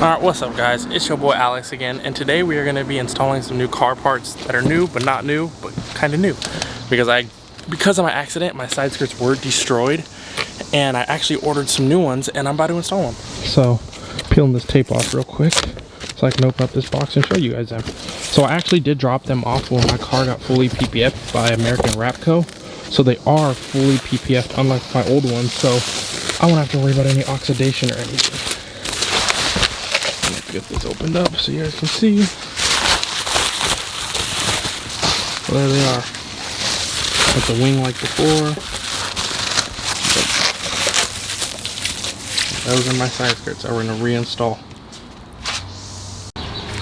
Alright, what's up guys? It's your boy Alex again, and today we are going to be installing some new car parts that are new, but not new, but kind of new. Because of my accident, my side skirts were destroyed, and I actually ordered some new ones, and I'm about to install them. So, peeling this tape off real quick, so I can open up this box and show you guys them. So I actually did drop them off when my car got fully PPF'd by American Rapco. So they are fully PPF'd, unlike my old ones, so I won't have to worry about any oxidation or anything. Let's get this opened up so you guys can see. So there they are. Got the wing like before. Those are my side skirts that we're going to reinstall.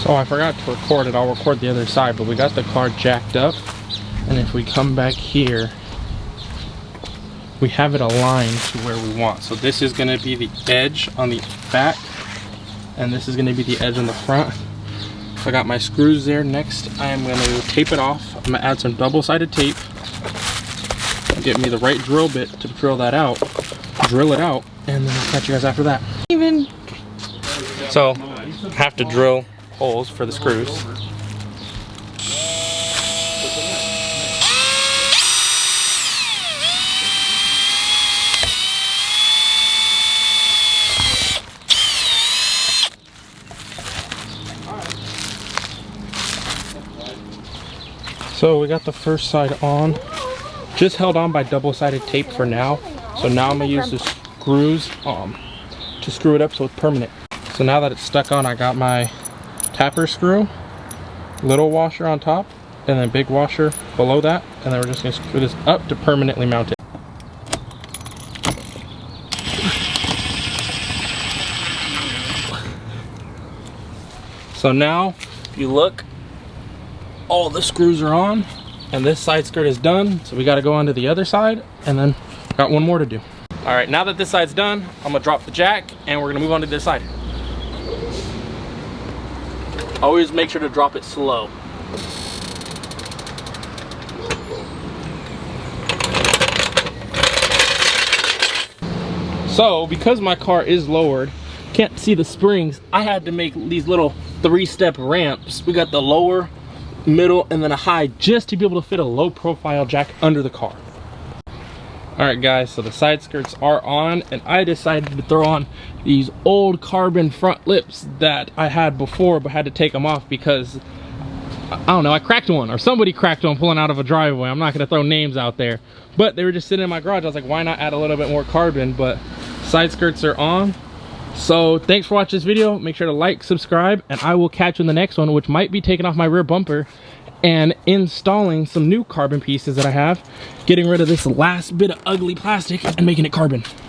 So I forgot to record it. I'll record the other side, but we got the car jacked up. And if we come back here, we have it aligned to where we want. So this is going to be the edge on the back, and this is going to be the edge on the front. So I got my screws there. Next, I am going to tape it off. I'm going to add some double-sided tape. Get me the right drill bit to drill that out. Drill it out, and then I'll catch you guys after that. So, I have to drill holes for the screws. So we got the first side on, just held on by double-sided tape for now. So now I'm gonna use the screws to screw it up so it's permanent. So now that it's stuck on, I got my tapper screw, little washer on top, and then big washer below that, and then we're just gonna screw this up to permanently mount it. So now, if you look, all the screws are on, and this side skirt is done, so we got to go on to the other side, and then got one more to do. All right, now that this side's done, I'm gonna drop the jack, and we're gonna move on to this side. Always make sure to drop it slow. So, because my car is lowered, can't see the springs, I had to make these little 3-step ramps. We got the lower, middle, and then a high, just to be able to fit a low profile jack under the car. All right guys, so the side skirts are on, and I decided to throw on these old carbon front lips that I had before but had to take them off because I don't know, I cracked one, or somebody cracked one pulling out of a driveway. I'm not gonna throw names out there, but they were just sitting in my garage. I was like, why not add a little bit more carbon? But side skirts are on. So thanks for watching this video. Make sure to like, subscribe, and I will catch you in the next one, which might be taking off my rear bumper and installing some new carbon pieces that I have, getting rid of this last bit of ugly plastic and making it carbon.